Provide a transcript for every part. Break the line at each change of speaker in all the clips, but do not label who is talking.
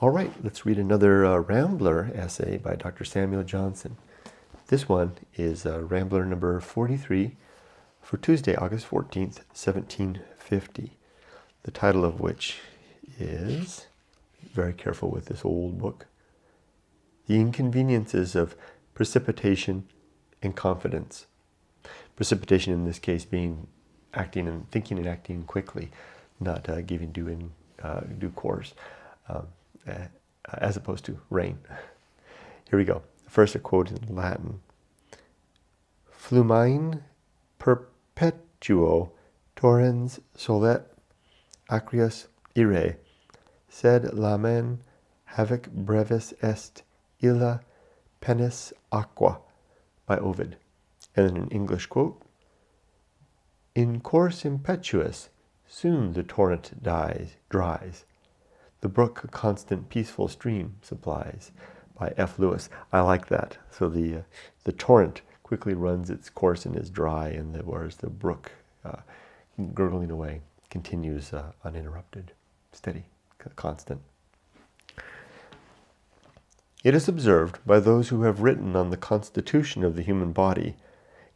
All right, let's read another Rambler essay by Dr. Samuel Johnson. This one is Rambler number 43 for Tuesday, August 14th, 1750. The title of which is, very careful with this old book, The Inconveniences of Precipitation and Confidence. Precipitation in this case being thinking and acting quickly, not giving due course, as opposed to rain. Here we go. First a quote in Latin. Flumen perpetuo torrens solet acrius ire, sed lamen haec brevis est illa penis aqua, by Ovid. And then an English quote. In course impetuous, soon the torrent dries. The brook a constant peaceful stream supplies, by F. Lewis. I like that. So the torrent quickly runs its course and is dry, and whereas the brook, gurgling away, continues uninterrupted, steady, constant. It is observed by those who have written on the constitution of the human body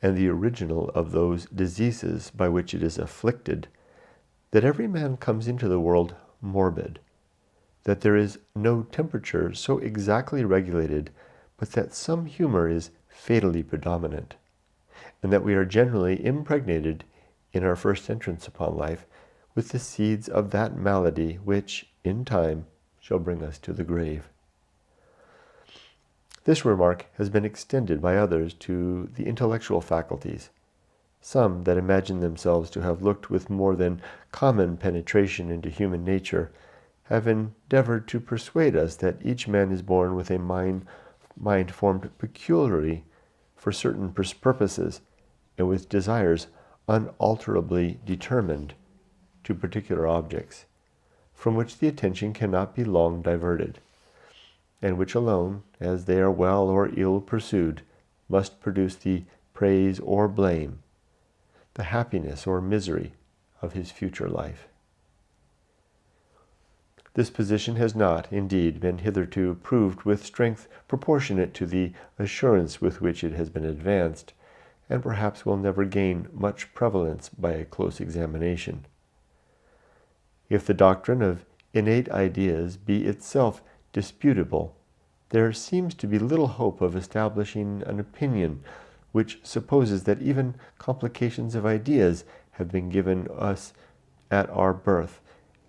and the original of those diseases by which it is afflicted, that every man comes into the world morbid, that there is no temperature so exactly regulated, but that some humor is fatally predominant, and that we are generally impregnated in our first entrance upon life with the seeds of that malady which, in time, shall bring us to the grave. This remark has been extended by others to the intellectual faculties, some that imagine themselves to have looked with more than common penetration into human nature, have endeavored to persuade us that each man is born with a mind formed peculiarly for certain purposes, and with desires unalterably determined to particular objects, from which the attention cannot be long diverted, and which alone, as they are well or ill pursued, must produce the praise or blame, the happiness or misery of his future life. This position has not, indeed, been hitherto proved with strength proportionate to the assurance with which it has been advanced, and perhaps will never gain much prevalence by a close examination. If the doctrine of innate ideas be itself disputable, there seems to be little hope of establishing an opinion which supposes that even complications of ideas have been given us at our birth,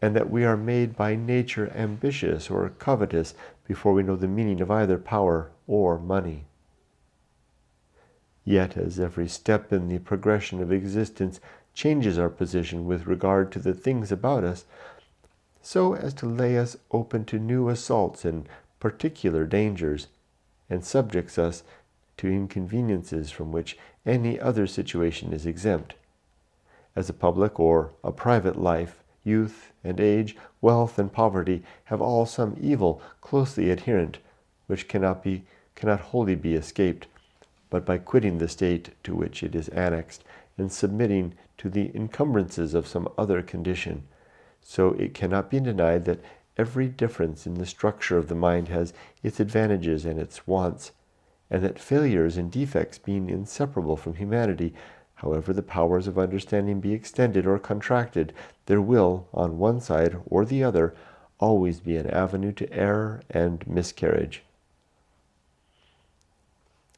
and that we are made by nature ambitious or covetous before we know the meaning of either power or money. Yet, as every step in the progression of existence changes our position with regard to the things about us, so as to lay us open to new assaults and particular dangers, and subjects us to inconveniences from which any other situation is exempt, as a public or a private life, youth and age, wealth and poverty have all some evil closely adherent, which cannot wholly be escaped, but by quitting the state to which it is annexed, and submitting to the encumbrances of some other condition. So it cannot be denied that every difference in the structure of the mind has its advantages and its wants, and that failures and defects being inseparable from humanity, however the powers of understanding be extended or contracted, there will, on one side or the other, always be an avenue to error and miscarriage.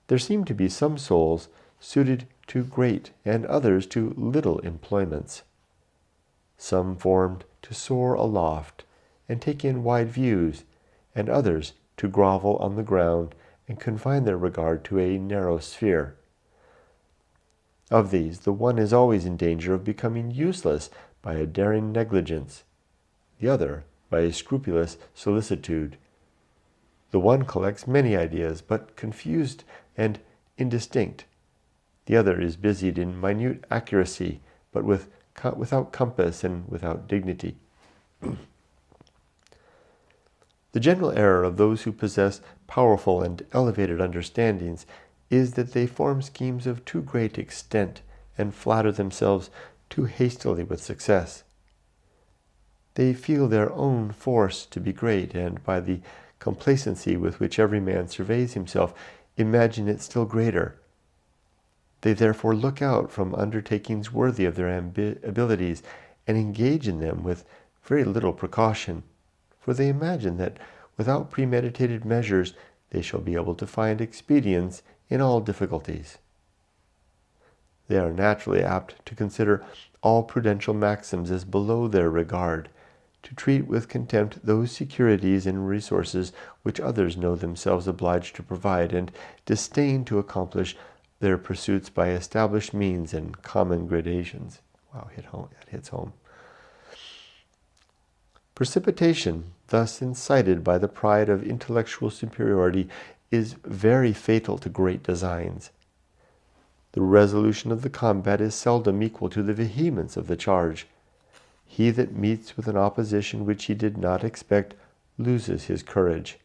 There seem to be some souls suited to great and others to little employments, some formed to soar aloft and take in wide views, and others to grovel on the ground and confine their regard to a narrow sphere. Of these, the one is always in danger of becoming useless by a daring negligence, the other by a scrupulous solicitude. The one collects many ideas, but confused and indistinct. The other is busied in minute accuracy, but without compass and without dignity. The general error of those who possess powerful and elevated understandings is that they form schemes of too great extent and flatter themselves too hastily with success. They feel their own force to be great, and by the complacency with which every man surveys himself, imagine it still greater. They therefore look out from undertakings worthy of their abilities, and engage in them with very little precaution, for they imagine that without premeditated measures they shall be able to find expedients in all difficulties. They are naturally apt to consider all prudential maxims as below their regard, to treat with contempt those securities and resources which others know themselves obliged to provide, and disdain to accomplish their pursuits by established means and common gradations. Wow, that hits home. Precipitation, thus incited by the pride of intellectual superiority, is very fatal to great designs. The resolution of the combat is seldom equal to the vehemence of the charge. He that meets with an opposition which he did not expect loses his courage.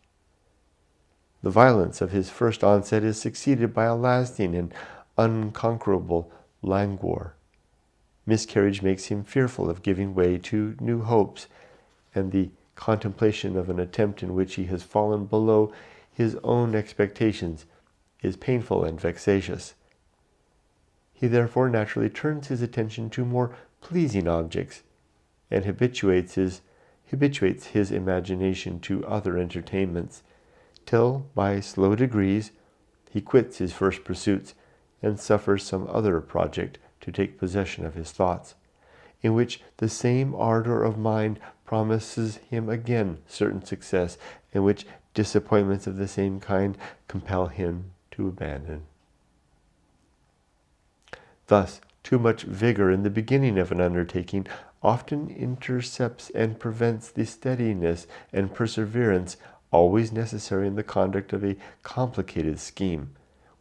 The violence of his first onset is succeeded by a lasting and unconquerable languor. Miscarriage makes him fearful of giving way to new hopes, and the contemplation of an attempt in which he has fallen below his own expectations is painful and vexatious. He therefore naturally turns his attention to more pleasing objects, and habituates his imagination to other entertainments, till by slow degrees he quits his first pursuits and suffers some other project to take possession of his thoughts, in which the same ardor of mind promises him again certain success, and which disappointments of the same kind compel him to abandon. Thus, too much vigor in the beginning of an undertaking often intercepts and prevents the steadiness and perseverance always necessary in the conduct of a complicated scheme,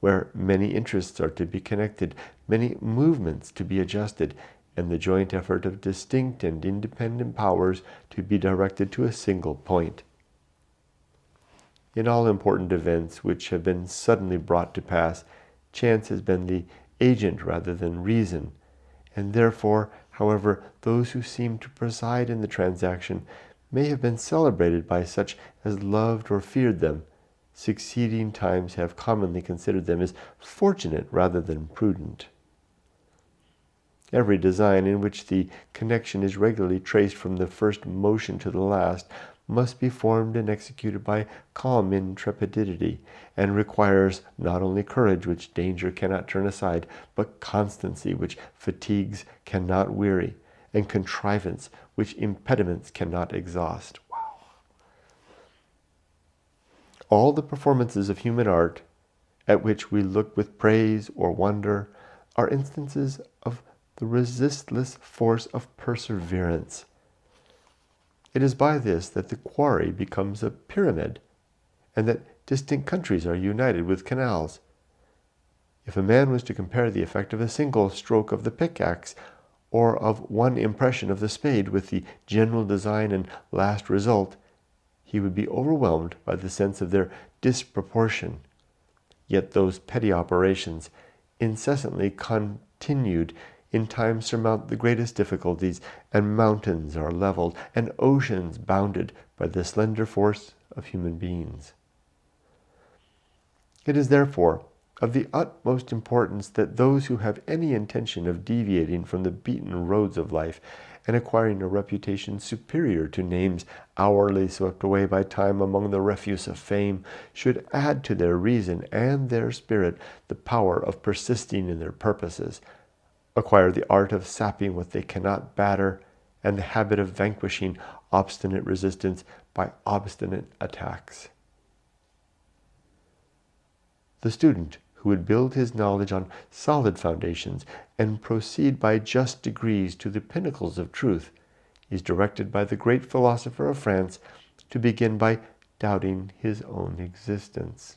where many interests are to be connected, many movements to be adjusted, and the joint effort of distinct and independent powers to be directed to a single point. In all important events which have been suddenly brought to pass, chance has been the agent rather than reason, and therefore, however, those who seem to preside in the transaction may have been celebrated by such as loved or feared them. Succeeding times have commonly considered them as fortunate rather than prudent. Every design in which the connection is regularly traced from the first motion to the last must be formed and executed by calm intrepidity, and requires not only courage which danger cannot turn aside, but constancy which fatigues cannot weary, and contrivance which impediments cannot exhaust. Wow. All the performances of human art, at which we look with praise or wonder, are instances of the resistless force of perseverance. It is by this that the quarry becomes a pyramid, and that distant countries are united with canals. If a man was to compare the effect of a single stroke of the pickaxe, or of one impression of the spade, with the general design and last result, he would be overwhelmed by the sense of their disproportion. Yet those petty operations, incessantly continued, in time surmount the greatest difficulties, and mountains are leveled, and oceans bounded by the slender force of human beings. It is therefore of the utmost importance that those who have any intention of deviating from the beaten roads of life, and acquiring a reputation superior to names hourly swept away by time among the refuse of fame, should add to their reason and their spirit the power of persisting in their purposes, acquire the art of sapping what they cannot batter, and the habit of vanquishing obstinate resistance by obstinate attacks. The student who would build his knowledge on solid foundations and proceed by just degrees to the pinnacles of truth is directed by the great philosopher of France to begin by doubting his own existence.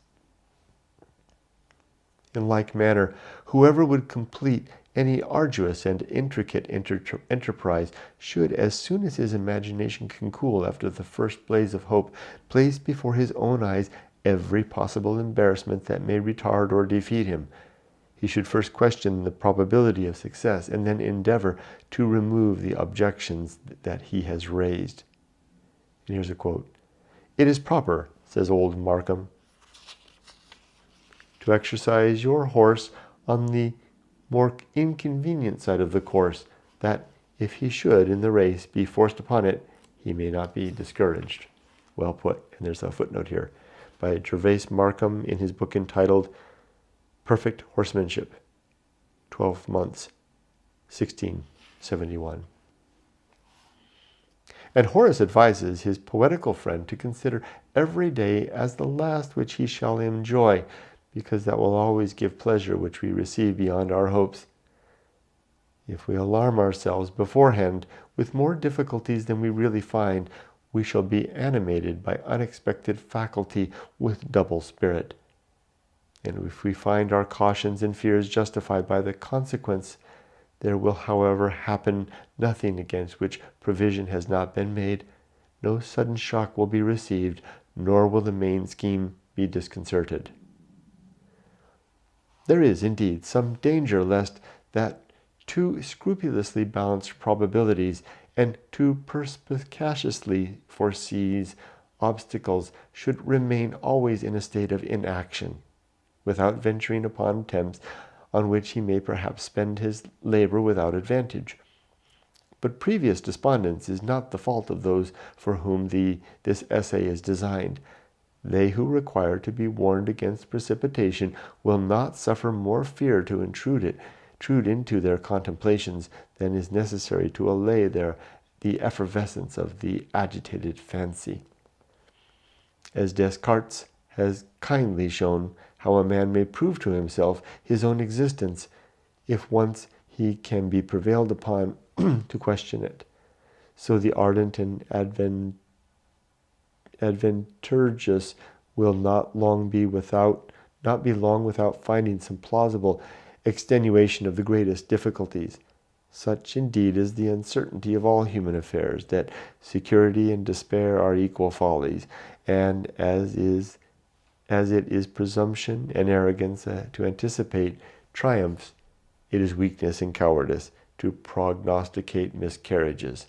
In like manner, whoever would complete any arduous and intricate enterprise should, as soon as his imagination can cool after the first blaze of hope, place before his own eyes every possible embarrassment that may retard or defeat him. He should first question the probability of success and then endeavor to remove the objections that he has raised. And here's a quote. "It is proper," says old Markham, "to exercise your horse on the more inconvenient side of the course, that if he should in the race be forced upon it, he may not be discouraged." Well put. And there's a footnote here by Gervase Markham in his book entitled Perfect Horsemanship, 12 months, 1671. And Horace advises his poetical friend to consider every day as the last which he shall enjoy, because that will always give pleasure which we receive beyond our hopes. If we alarm ourselves beforehand with more difficulties than we really find, we shall be animated by unexpected faculty with double spirit. And if we find our cautions and fears justified by the consequence, there will, however, happen nothing against which provision has not been made. No sudden shock will be received, nor will the main scheme be disconcerted. There is, indeed, some danger lest that too scrupulously balanced probabilities and too perspicaciously foresees obstacles should remain always in a state of inaction, without venturing upon attempts on which he may perhaps spend his labor without advantage. But previous despondence is not the fault of those for whom this essay is designed. They who require to be warned against precipitation will not suffer more fear to intrude into their contemplations than is necessary to allay the effervescence of the agitated fancy. As Descartes has kindly shown how a man may prove to himself his own existence, if once he can be prevailed upon to question it, so the ardent and adventurous will not be long without finding some plausible extenuation of the greatest difficulties. Such indeed is the uncertainty of all human affairs, that security and despair are equal follies, and as it is presumption and arrogance to anticipate triumphs, it is weakness and cowardice to prognosticate miscarriages.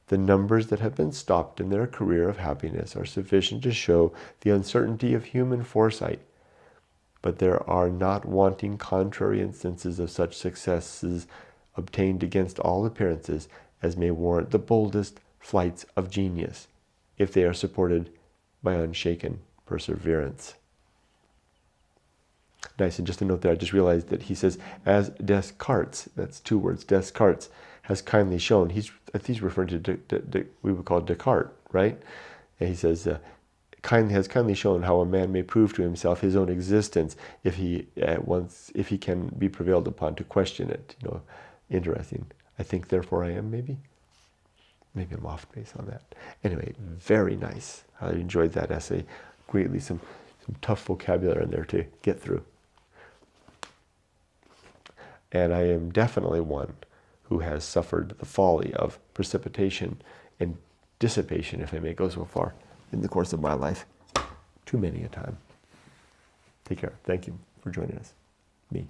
The numbers that have been stopped in their career of happiness are sufficient to show the uncertainty of human foresight. But there are not wanting contrary instances of such successes obtained against all appearances as may warrant the boldest flights of genius, if they are supported by unshaken perseverance. Nice, and just a note there, I just realized that he says, as Descartes, that's two words, Descartes, has kindly shown, he's referring to, we would call Descartes, right? And he says, has kindly shown how a man may prove to himself his own existence if he can be prevailed upon to question it. Interesting. I think therefore I am, maybe I'm off base on that. Anyway, very nice. I enjoyed that essay greatly. Some tough vocabulary in there to get through. And I am definitely one who has suffered the folly of precipitation and dissipation, if I may go so far, in the course of my life. Too many a time. Take care. Thank you for joining us. Me.